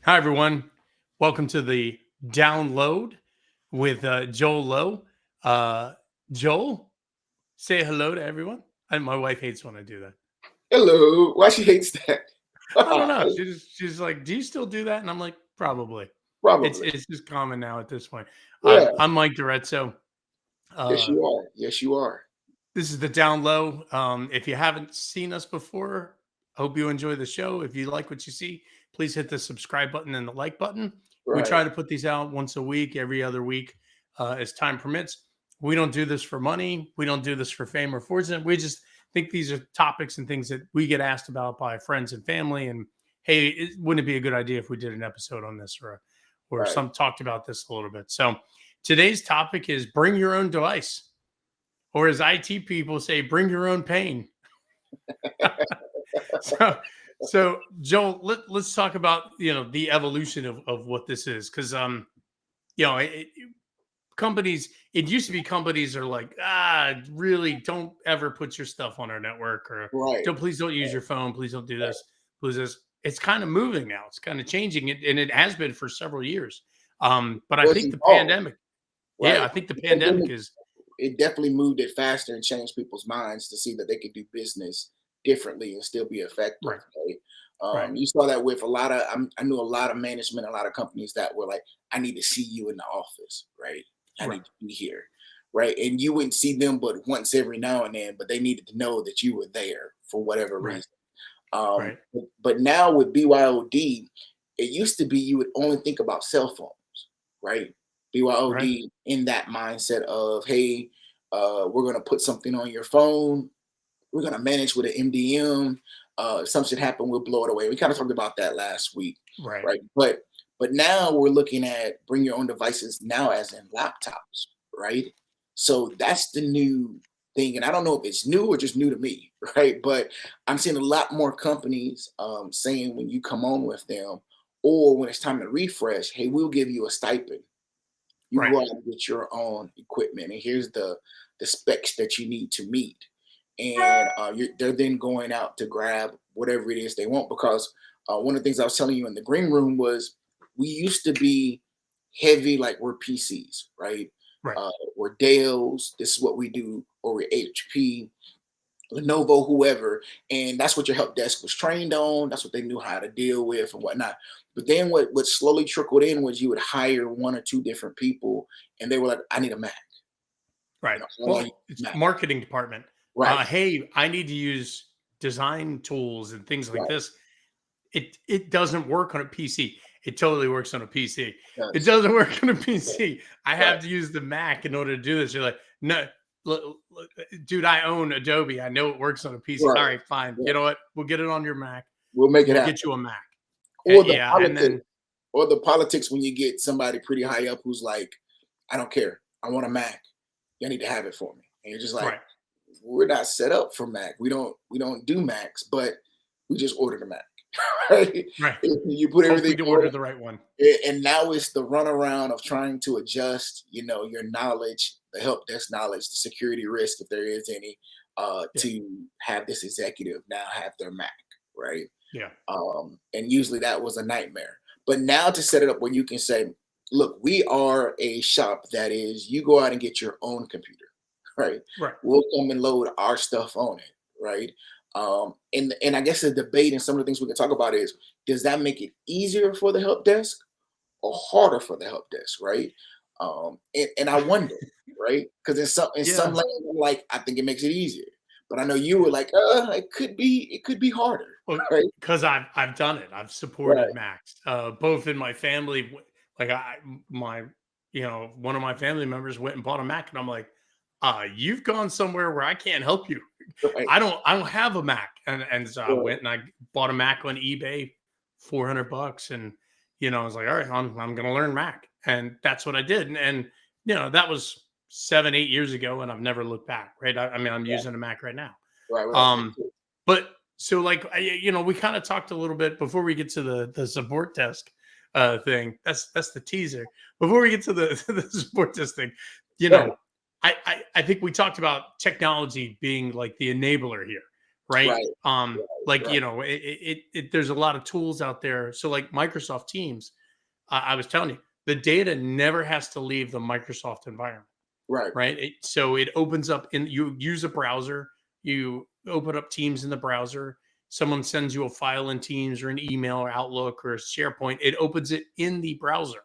Hi, everyone. Welcome to the download with Joel Lowe. Uh, Joel, say hello to everyone. And my wife hates when I do that. Hello. Why she hates that? I don't know. She's like, "Do you still do that?" And I'm like, "Probably." It's Probably. it's just common now at this point. Yeah. I'm Mike Dorezzo. Yes, Uh, you are. Yes, you are. this is the down low. If you haven't seen us before, hope you enjoy the show. If you like what you see, please hit the subscribe button and the like button. We Right. try to put these out once a week, every other week, as time permits. We don't do this for money. We don't do this for fame or fortune. We just think these are topics and things that we get asked about by friends and family. And hey, wouldn't it be a good idea if we did an episode on this or Right. some talked about this a little bit? So today's topic is bring your own device, or as IT people say, bring your own pain. so, so Joel, let's talk about the evolution of what this is, because companies. It used to be companies are like, really don't ever put your stuff on our network, or Right. please don't use your phone, please don't do this, please this. It's kind of moving now. It's kind of changing, and it has been for several years. But I Was think the evolved. pandemic, yeah, Right. I think the The pandemic pandemic, is it definitely moved it faster and changed people's minds to see that they could do business differently and still be effective. right, Right. right, You saw that with a lot of. I knew a lot of management, a lot of companies that were like, "I need to see you in the office." Right. I right, need to be here. Right. And you wouldn't see them but once every now and then, but they needed to know that you were there for whatever right, reason. Um, right, but now with BYOD, it used to be you would only think about cell phones, right? right, BYOD in that mindset of, hey, we're going to put something on your phone. We're going to manage with an MDM. If something happen, we'll blow it away. We kind of talked about that last week, right, right? But now we're looking at bring your own devices now as in laptops, right? So that's the new thing, and I don't know if it's new or just new to me, right? But I'm seeing a lot more companies saying when you come on with them, or when it's time to refresh, hey, we'll give you a stipend. You right. go out and get your own equipment, and here's the specs that you need to meet. And they're then going out to grab whatever it is they want, because one of the things I was telling you in the green room was we used to be heavy, like we're PCs, right? Right. We're Dell's. This is what we do, or we're HP, Lenovo, whoever, and that's what your help desk was trained on. That's what they knew how to deal with and whatnot. But then what slowly trickled in was you would hire one or two different people, and they were like, "I need a Mac." Right. All I use Well, is it's Mac. marketing department. Right, Hey, I need to use design tools and things like right. this. It doesn't work on a PC. It totally works on a PC. It Yes, doesn't work on a yes, PC. I right, have to use the Mac in order to do this. You're like, no, dude, I own Adobe. I know it works on a PC. All right. right, fine. Yeah. You know what? We'll get it on your Mac. We'll make it We'll happen. get you a Mac. Or the Yeah, and politics, then when you get somebody pretty high up who's like, "I don't care. I want a Mac. You need to have it for me." And you're just like, right, we're not set up for Mac. We don't do Macs, but we just ordered a Mac. Right? right. You put Hope everything we on order the right one. it, and now it's the runaround of trying to adjust, your knowledge, the help desk knowledge, the security risk, if there is any, Yeah, to have this executive now have their Mac, right? yeah, And usually that was a nightmare. But now to set it up where you can say, look, we are a shop that is, you go out and get your own computer, right? right. We'll come and load our stuff on it, right? And I guess the debate and some of the things we can talk about is, does that make it easier for the help desk or harder for the help desk, right? And I wonder, right? Because in some Yeah. lanes, I'm like, I think it makes it easier. But I know you were like, it could be harder, Well, right? because I've done it. I've Right. supported Max, both in my family. Like my, one of my family members went and bought a Mac, and I'm like, you've gone somewhere where I can't help you. Right. I don't have a Mac, and so I Right. went and I bought a Mac on eBay, $400, and I was like, all right, I'm gonna learn Mac, and that's what I did, and that was 7-8 years ago, and I've never looked back. Right? I mean, I'm Right. using a Mac right now. Right. Right. Me Um, too. but so like we kind of talked a little bit before we get to the support desk thing. That's the teaser. Before we get to the to the support desk thing, you Right. know, I think we talked about technology being like the enabler here, right? Right. Like, Right. there's a lot of tools out there. So like Microsoft Teams, I was telling you, the data never has to leave the Microsoft environment, Right. right? So it opens up in you use a browser, you open up Teams in the browser, someone sends you a file in Teams or an email or Outlook or SharePoint, it opens it in the browser.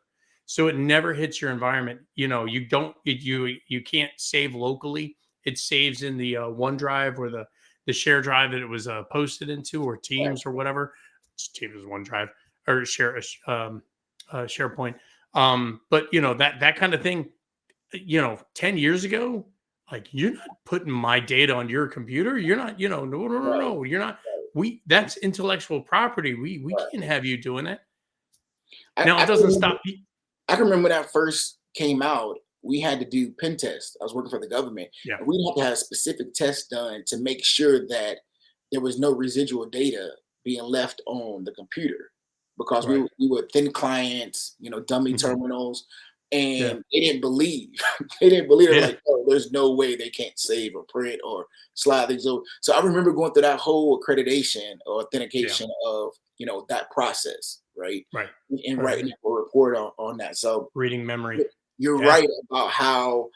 So it never hits your environment. You don't you can't save locally. It saves in the OneDrive or the share drive that it was posted into, or Right. Teams or whatever. Teams is OneDrive or SharePoint. But that kind of thing, 10 years ago, like, you're not putting my data on your computer. You're not, no, no, no, Right. no. You're not. Right. That's intellectual property. We Right. can't have you doing it. I, Now I it can doesn't remember. stop. I can remember when that first came out. We had to do pen tests. I was working for the government, Yeah. and we had to have specific tests done to make sure that there was no residual data being left on the computer, because we Right. were, we were thin clients, dummy Mhm. terminals, Yeah. and they didn't believe. They didn't believe. They're Yeah. like, "Oh, there's no way they can't save or print or slide these over." So I remember going through that whole accreditation or Yeah. authentication of that process, right? Right. And Right. writing Right. a report on that. So Reading memory. you're Yeah. right about how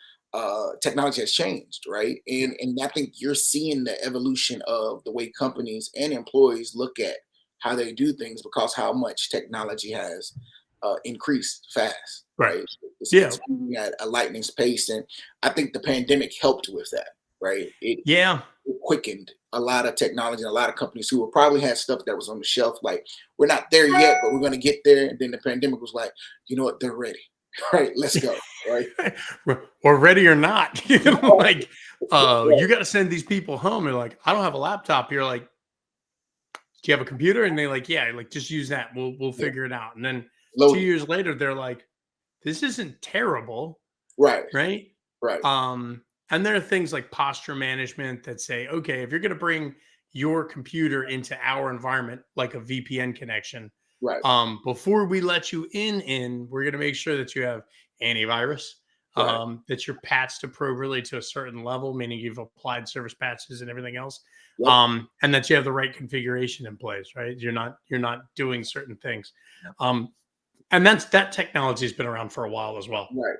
technology has changed, right? Yeah. And I think you're seeing the evolution of the way companies and employees look at how they do things, because how much technology has increased fast, Right. right? Yeah. It's moving at a lightning pace, and I think the pandemic helped with that, right? Yeah. It quickened a lot of technology and a lot of companies who probably had stuff that was on the shelf, like, we're not there yet, but we're going to get there. And then the pandemic was like, you know what, they're ready. Right, let's go. Right. Or ready or not. Like, Right. you got to send these people home. They're like, I don't have a laptop. You're like, do you have a computer? And they're like, yeah, like, just use that. We'll Yeah. figure it out. And then two Loaded. years later, they're like, this isn't terrible, Right. right? Right. And there are things like posture management that say, okay, if you're going to bring your computer into our environment, like a VPN connection, Right. before we let you we're going to make sure that you have antivirus, Right. that you're patched appropriately to a certain level, meaning you've applied service patches and everything else, Yep. and that you have the right configuration in place, right? You're not doing certain things, and that technology has been around for a while as well, Right.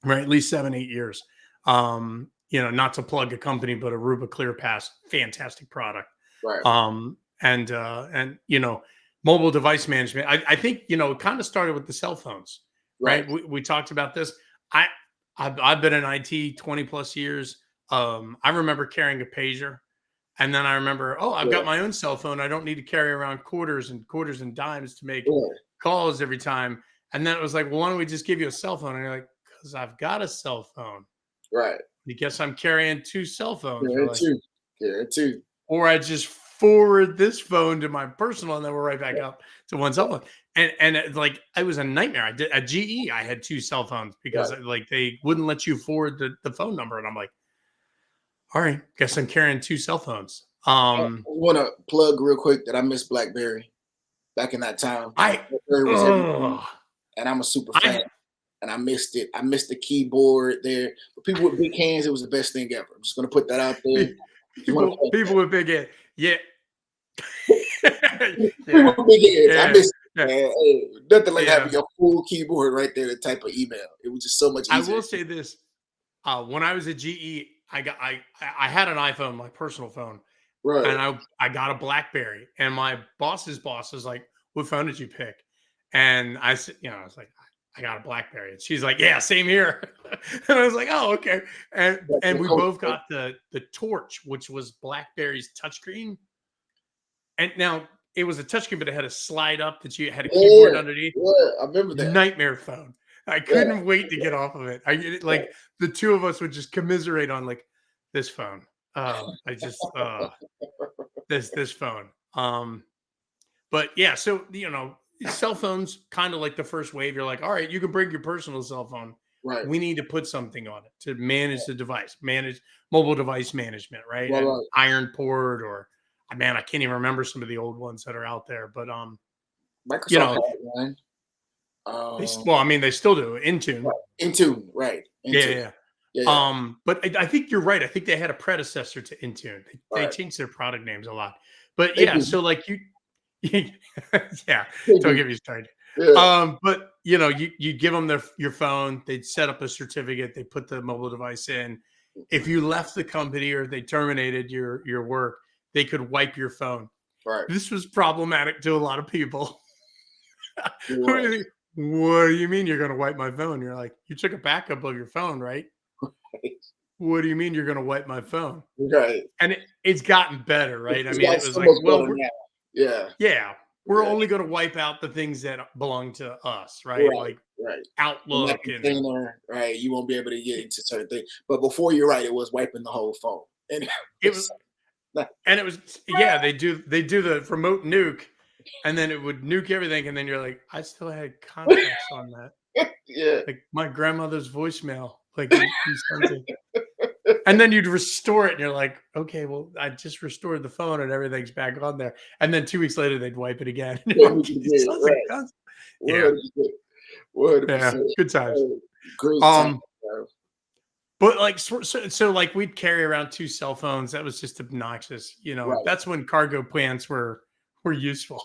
right? At least 7-8 years. Not to plug a company, but Aruba ClearPass, fantastic product. Right. And mobile device management. I think it kind of started with the cell phones, Right. right? We talked about this. I I've been in IT 20 plus years. I remember carrying a pager, and then I remember, oh, I've got Yeah. my own cell phone. I don't need to carry around quarters and dimes to make Yeah. calls every time. And then it was like, well, why don't we just give you a cell phone? And you're like, because I've got a cell phone. Right. You guess I'm carrying two cell phones. We're Yeah. like, Too. Yeah. Too. or I just forward this phone to my personal, and then we're right back up to one cell phone. And like, it was a nightmare. I did at GE. I had two cell phones because Right. like they wouldn't let you forward the phone number, and I'm like, all right, guess I'm carrying two cell phones. I want to plug real quick that I miss BlackBerry back in that time. I BlackBerry was everything, oh and I'm a super fan. I And I missed it. I missed the keyboard there. For people with big hands, it was the best thing ever. I'm just gonna put that out there. Just want to point people with big head, yeah. that. People Yeah, with big hands. I yeah, miss it, yeah, man. Hey, nothing like having yeah. your full keyboard right there to type an email. It was just so much I easier. will say this: when I was at GE, I had an iPhone, my personal phone, Right. and I got a BlackBerry, and my boss's boss was like, "What phone did you pick?" And I said, I was like, "I got a BlackBerry," and she's like, "Yeah, same here." And I was like, "Oh, okay." And That's and the we coach, both right? got the Torch, which was BlackBerry's touchscreen. And now it was a touchscreen, but it had a slide up that you had a keyboard Yeah. underneath. Yeah. I remember that. Nightmare phone. I Yeah. couldn't wait to get off of it. Yeah. Like, the two of us would just commiserate on like this phone. I just this phone. But yeah, so cell phones kind of like the first wave. You're like, all right, you can bring your personal cell phone. Right. We need to put something on it to manage the device, manage mobile device management, right? Right. And Right. Iron Port, or man, I can't even remember some of the old ones that are out there. But you Microsoft know, had one. well, I mean, they still do Intune. Right. Intune. Right. Yeah, Intune. yeah. Yeah. But I think you're right. I think they had a predecessor to Intune. They Right. changed their product names a lot. But They yeah, do. so like you, yeah, They don't do. get me started. Yeah. But you know, you give them your phone, they'd set up a certificate, they put the mobile device in. If you left the company or they terminated your work, they could wipe your phone. Right. This was problematic to a lot of people. It What do was. you mean you're going to wipe my phone? You're like, you took a backup of your phone, right? What do you mean you're going to wipe my phone? Right. And it's gotten better, right? I It's mean, gotten it was so like, much well, better now. Yeah. yeah, we're Yeah. only going to wipe out the things that belong to us, right? Right. Like Right. In that Outlook and container, right? You won't be able to get into certain things. But before, you're right. It was wiping the whole phone. And it was, and it was, yeah, they do the remote nuke, and then it would nuke everything, and then you're like, I still had contacts on that, yeah. like my grandmother's voicemail, like you sent it. And then you'd restore it, and you're like, okay, well, I just restored the phone, and everything's back on there. And then 2 weeks later, they'd wipe it again. And Yeah, you're we like, can it get it. sounds like Right. yeah, 100%. 100%. yeah, good times. Great time, Um, bro. but like, so like, we'd carry around 2 cell phones. That was just obnoxious. You know, Right. that's when cargo pants were useful.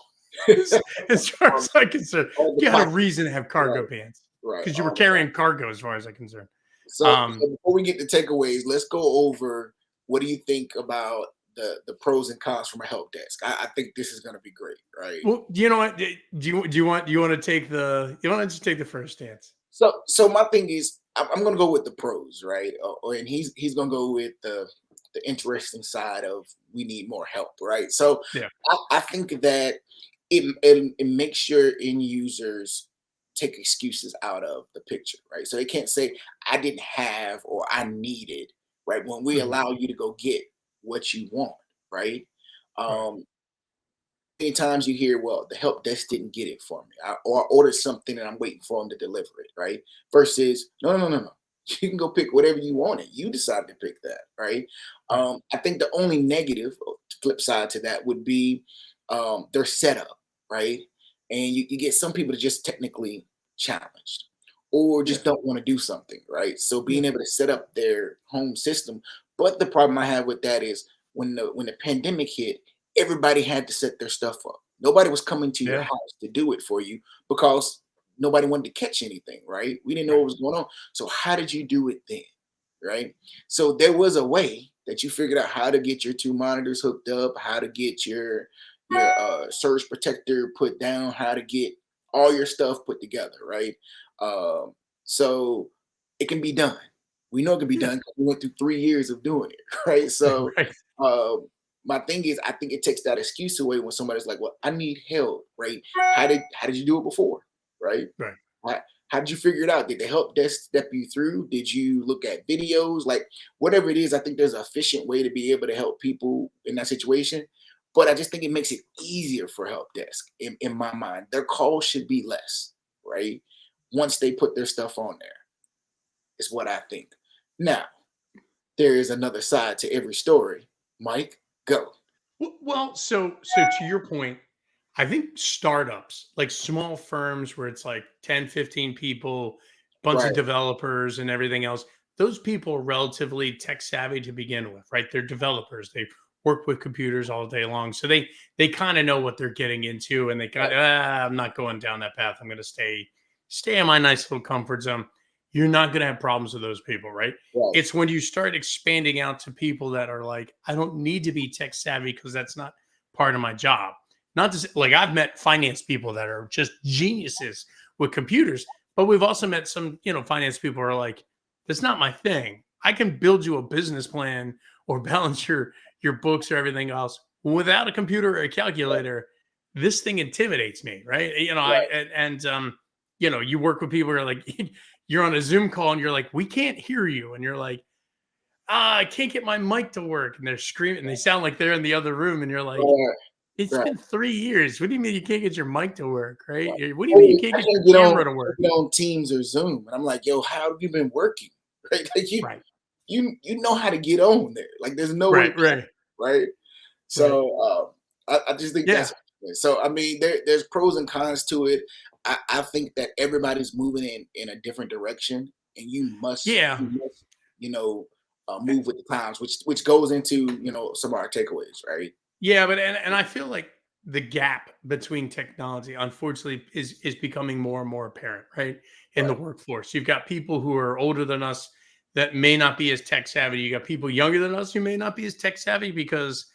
As far Um, as I'm concerned, all the you had a pockets. reason to have cargo Right. pants Right. because you were All the pockets. carrying cargo, as far as I'm concerned. So before we get to takeaways, let's go over what do you think about the pros and cons from a help desk. I think this is going to be great, right? Well, you know what? Do you want to take you want to just take the first stance? So my thing is, I'm going to go with the pros, right? And he's going to go with the interesting side of we need more help, right? So Yeah. I think that it makes your end users take excuses out of the picture, right? So they can't say I didn't have or I needed, right? When we Mhm. allow you to go get what you want, right? Right. Um, Many times you hear, well, the help desk didn't get it for me, or I ordered something and I'm waiting for them to deliver it, right? Versus, no, no, no, no. You can go pick whatever you wanted. You decided to pick that, right? Right. I think the only negative, flip side to that would be their setup, right? And you get some people that just technically challenged or Yeah. just don't want to do something, right? So Yeah. being able to set up their home system. But the problem I have with that is when the pandemic hit, everybody had to set their stuff up. Nobody was coming to your Yeah. house to do it for you because nobody wanted to catch anything, right? We didn't know Right. what was going on. So how did you do it then? Right? So there was a way that you figured out how to get your two monitors hooked up, how to get your surge protector put down, how to get all your stuff put together, right? Um, so it can be done. We know it can be Yeah. done because we went through 3 years of doing it, right? So Right. um, my thing is, I think it takes that excuse away when somebody's like, "Well, I need help," right? How did you do it before, right? Right. How did you figure it out? Did the help desk step you through? Did you look at videos? Like whatever it is, I think there's an efficient way to be able to help people in that situation. But I just think it makes it easier for help desk in my mind. Their calls should be less, right? Once they put their stuff on there, is what I think. Now, there is another side to every story. Mike, go. Well, so to your point, I think startups, like small firms where it's like 10, 15 people, bunch of Right, developers and everything else, those people are relatively tech savvy to begin with, right? They're developers. They work with computers all day long. So they kind of know what they're getting into, and they got right, I'm not going down that path. I'm gonna stay in my nice little comfort zone. You're not gonna have problems with those people, right? right, It's when you start expanding out to people that are like, I don't need to be tech savvy because that's not part of my job. Not to say, like, I've met finance people that are just geniuses with computers, but we've also met some, finance people who are like, that's not my thing. I can build you a business plan or balance your books or everything else without a computer or a right, calculator. This thing intimidates me, right? I right, you work with people who are like, you're on a Zoom call and you're like, we can't hear you, and you're like, I can't get my mic to work. And they're screaming and they sound like they're in the other room. And you're like, right, it's right. been 3 years. What do you mean you can't get your mic to work? Right? Right. What do you mean you Oh, can't I get can't your camera to can't work? get on Teams or Zoom, and I'm like, "Yo, how have you been working?" Right? Like Right. you know how to get on there. Like there's no way, Right. Right. right? Right. So I just think Yeah. that's so. I mean, there's pros and cons to it. I think that everybody's moving in a different direction, and Yeah. move with the times, which goes into some of our takeaways, right? Yeah, but and I feel like the gap between technology, unfortunately, is becoming more and more apparent, right? In the Right, workforce. You've got people who are older than us that may not be as tech savvy. You got people younger than us who may not be as tech savvy because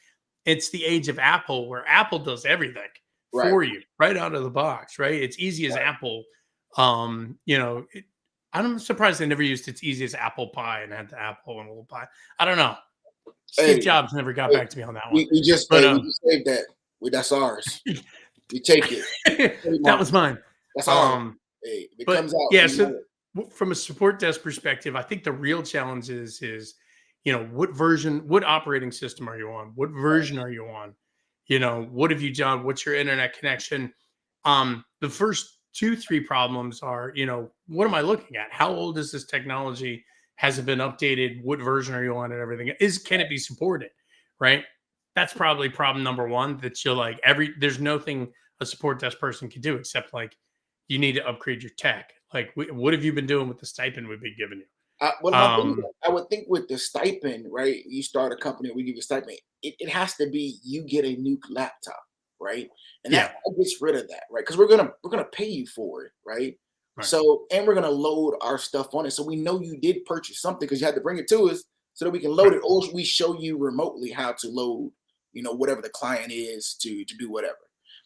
it's the age of Apple where Apple does everything right, for you right out of the box, right? It's easy as right. Apple. I'm surprised they never used it's easy as apple pie and had the apple and a little pie. I don't know. Steve Hey, Jobs never got hey, back to me on that one. we But just saved that. That's ours. We take it. that Trademark was it. mine. That's ours. Um, Hey, if it but comes out, yeah, we so know it. from a support desk perspective, I think the real challenge is what operating system are you on? What version are you on? What have you done? What's your internet connection? The first two, three problems are, what am I looking at? How old is this technology? Has it been updated? What version are you on and everything? Can it be supported? Right. That's probably problem number one that you're like there's nothing a support desk person can do except like you need to upgrade your tech. Like, what have you been doing with the stipend we've been giving Well, you? my thing is, I would think with the stipend, right? You start a company, we give you a stipend. It has to be you get a new laptop, right? And Yeah, that gets rid of that, right? Because we're gonna pay you for it, right? right. So, and we're gonna load our stuff on it, so we know you did purchase something because you had to bring it to us so that we can load Right. it, or we show you remotely how to load, whatever the client is to do whatever,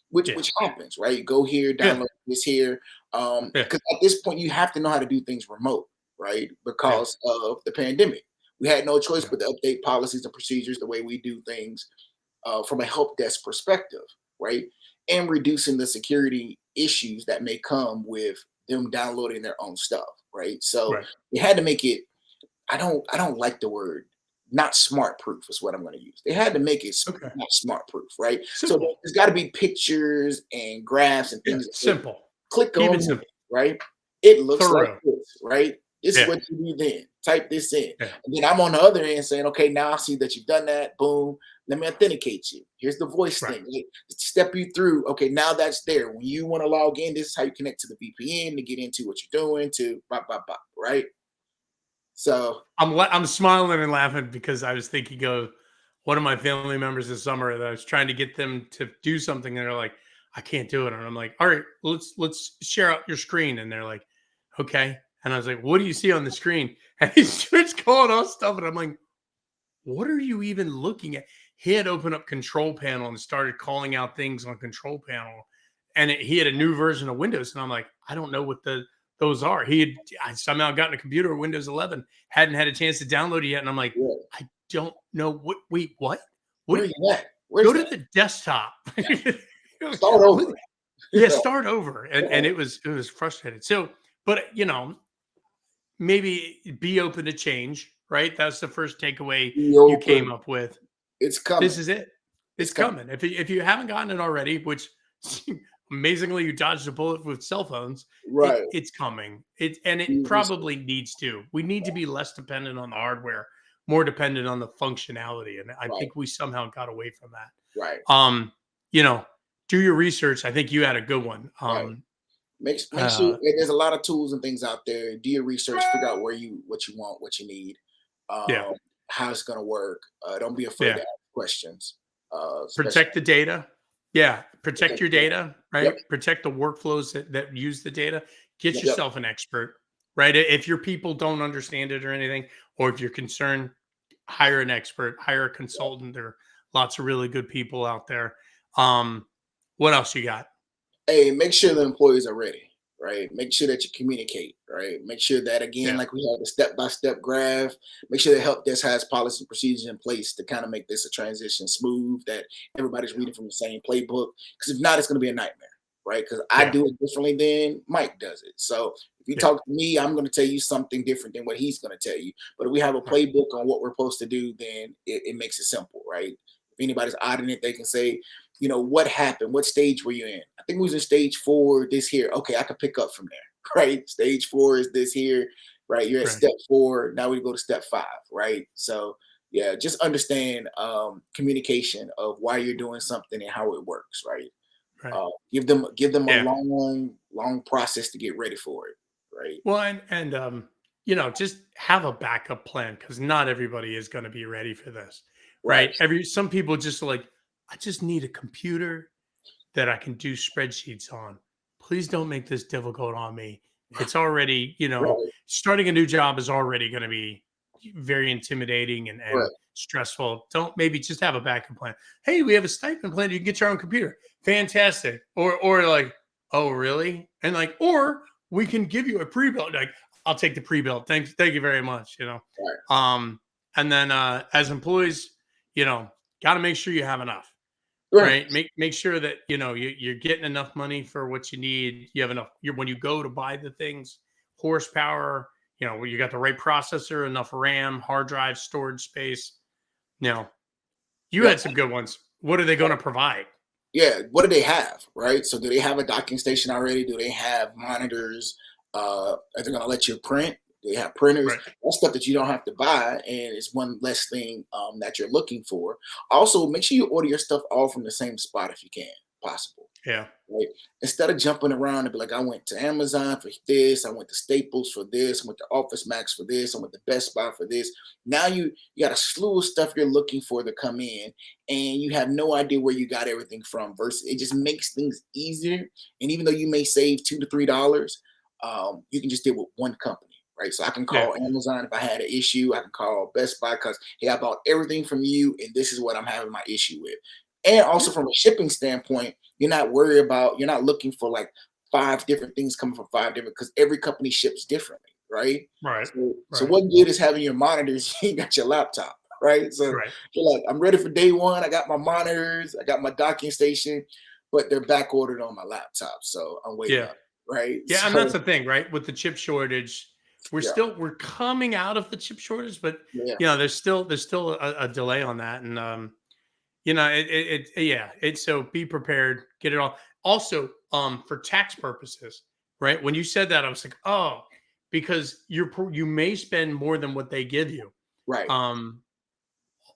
which Yeah, which happens, right? Go here, good. download this here, Yeah, because at this point you have to know how to do things remote, right? yeah, Because of the pandemic. We had no choice yeah. but to update policies and procedures, the way we do things from a help desk perspective, right? And reducing the security issues that may come with them downloading their own stuff, right? So Right. they had to make it. I don't like the word not smart proof is what I'm going to use. They had to make it Okay. not smart proof, right? So Simple. there's got to be pictures and graphs and Yeah, things that say simple. click Keep on it it, simple. right? It looks like Thorough. this, right? This is Yeah, what you do then. Type this in. yeah. And then I'm on the other end saying, okay, now I see that you've done that. Boom. Let me authenticate you. Here's the voice Right. thing. Like, step you through. Okay, now that's there. When you want to log in, this is how you connect to the VPN to get into what you're doing to bop, bop, bop, right? So, I'm smiling and laughing because I was thinking of one of my family members this summer that I was trying to get them to do something, and they're like, "I can't do it." And I'm like, "All right, let's share out your screen." And they're like, "Okay." And I was like, "What do you see on the screen?" And he starts calling off stuff, and I'm like, "What are you even looking at?" He had opened up Control Panel and started calling out things on Control Panel, and he had a new version of Windows, and I'm like, "I don't know what those are." I somehow gotten a computer Windows 11, hadn't had a chance to download it yet, and I'm like, yeah. "I don't know what. Wait, what? Where What? are you at? Where's Go to that? the desktop." Yeah. Start What? over. Yeah, start over, and it was frustrating. So, but maybe be open to change, right? That's the first takeaway Be you came open. up with. It's This coming. is it. It's It's coming. coming. If you haven't gotten it already, which amazingly you dodged a bullet with cell phones, Right. it's coming. It Be research. probably needs to. We need to be less dependent on the hardware, more dependent on the functionality. And I Right. think we somehow got away from Right. that. You know, do your research. I think you had a good one. Right. Make sure Uh, there's a lot of tools and things out there. Do your research, figure out what you want, what you need, yeah, um, how it's gonna work. Don't be afraid yeah. to ask questions. Especially Protect the data. Yeah, protect your yeah. data, Yep, right? Protect the workflows that use the data. Get yep, yep, yourself an expert, right? If your people don't understand it or anything, or if you're concerned, hire an expert, hire a yep. consultant. There are lots of really good people out there. Um, what else you got? Hey, make sure the employees are ready, right? Make sure that you communicate, right? Make sure that again, Yeah, like we have the step-by-step graph, make sure the help desk has policy and procedures in place to kind of make this a transition smooth, that everybody's yeah, reading from the same playbook. Because if not, it's gonna be a nightmare, right? Because I yeah, do it differently than Mike does it. So if you yeah. talk to me, I'm gonna tell you something different than what he's gonna tell you. But if we have a Right, playbook on what we're supposed to do, then it makes it simple, right? If anybody's auditing it, they can say, what happened? What stage were you in? I think we was in stage 4, this here. Okay, I can pick up from there, right? Stage 4 is this here, right? You're at right, step 4. Now we go to step 5, right? So yeah, just understand communication of why you're doing something and how it works, right? right. Give them a Yeah. long process to get ready for it, right? Well, and just have a backup plan because not everybody is going to be ready for this, Right. right? Some people just are like, I just need a computer that I can do spreadsheets on. Please don't make this difficult on me. It's already, Right. starting a new job is already going to be very intimidating and Right. stressful. Don't maybe just have a backup plan. Hey, we have a stipend plan. You can get your own computer. Fantastic. Or like, oh, really? And like, or we can give you a pre-built. Like, I'll take the pre-built. Thank you very much. Right. Um, and then as employees, got to make sure you have enough, Right. right? Make sure that you're getting enough money for what you need. You have enough. When you go to buy the things, horsepower. You got the right processor, enough RAM, hard drive, storage space. Now, you Yeah. had some good ones. What are they going to provide? Yeah, what do they have, right? So do they have a docking station already? Do they have monitors? Are they gonna let you print? Do they have printers? Right. That's stuff that you don't have to buy, and it's one less thing that you're looking for. Also, make sure you order your stuff all from the same spot if you can, possible. Yeah. Right? Instead of jumping around and be like, I went to Amazon for this, I went to Staples for this, I went to Office Max for this, I went to Best Buy for this. Now you got a slew of stuff you're looking for to come in, and you have no idea where you got everything from. Versus, it just makes things easier. And even though you may save $2 to $3, you can just deal with one company, right? So I can Yeah. call Amazon if I had an issue. I can call Best Buy because hey, I bought everything from you, and this is what I'm having my issue with. And also Yeah. from a shipping standpoint, you're not worried about, you're not looking for like five different things coming from five different, because every company ships differently, right? Right. So Right. what good is having your monitors? You got your laptop, right? So Right. you're like, I'm ready for day one. I got my monitors, I got my docking station, but they're back ordered on my laptop. So I'm waiting Yeah. on it, right? Yeah. And that's So the thing, right? With the chip shortage, yeah, we're coming out of the chip shortage, but yeah, there's still a delay on that. And yeah, it's so be prepared, get it all. Also, for tax purposes, right? When you said that, I was like, oh, because you may spend more than what they give you. right. Um,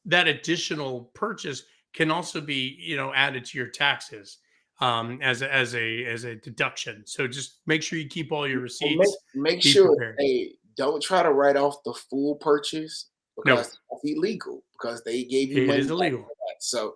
that additional purchase can also be, added to your taxes as a deduction. So just make sure you keep all your And make receipts. make Be sure, prepared. hey, don't try to write off the full purchase No, because that's illegal because they gave you it money is back illegal. for that. So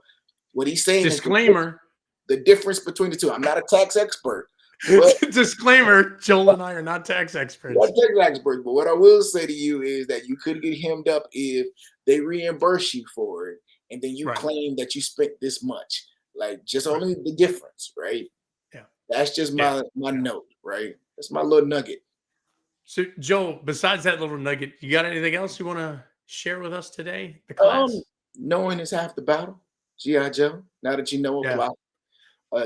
what he's saying is Disclaimer. the difference between the two. I'm not a tax expert, but Disclaimer. Joel and I are not tax not experts. tax expert, but what I will say to you is that you could get hemmed up if they reimburse you for it and then you Right. claim that you spent this much. Like just Right. only the difference, right? Yeah. That's just Yeah. my Yeah. note, right? That's my little nugget. So, Joel, besides that little nugget, you got anything else you want to share with us today? The class? Knowing is half the battle. G.I. Joe. Now that you know, Yeah. apply.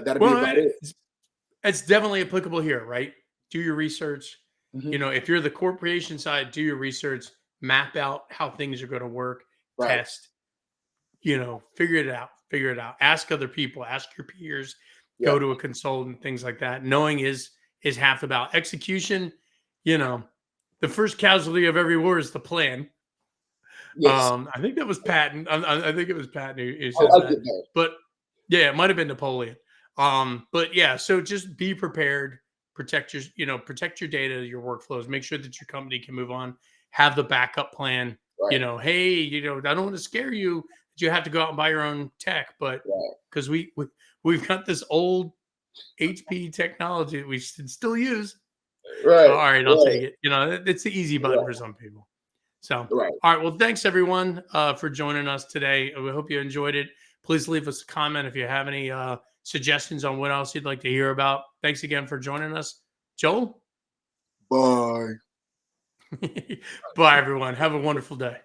That'll be Well, about it. it's definitely applicable here, right? Do your research. Mhm. If you're the corporation side, do your research, map out how things are going to work, Right. test, figure it out, figure it out. Ask other people, ask your peers, go Yep. to a consultant, things like that. Knowing is half about execution. You know, the first casualty of every war is the plan. Yes. I think that was Patton. I think it was Patton who I said like that. it though. But yeah, it might have been Napoleon. But yeah, so just be prepared, protect your data, your workflows, make sure that your company can move on, have the backup plan. Right. Hey, I don't want to scare you that you have to go out and buy your own tech, but Right. because we've got this old HP technology that we still use. All Right. right, I'll Right. take it. It's the easy button for Right. some people. So, Right. all right. Well, thanks everyone for joining us today. We hope you enjoyed it. Please leave us a comment if you have any suggestions on what else you'd like to hear about. Thanks again for joining us, Joel. Bye. Bye, everyone. Have a wonderful day.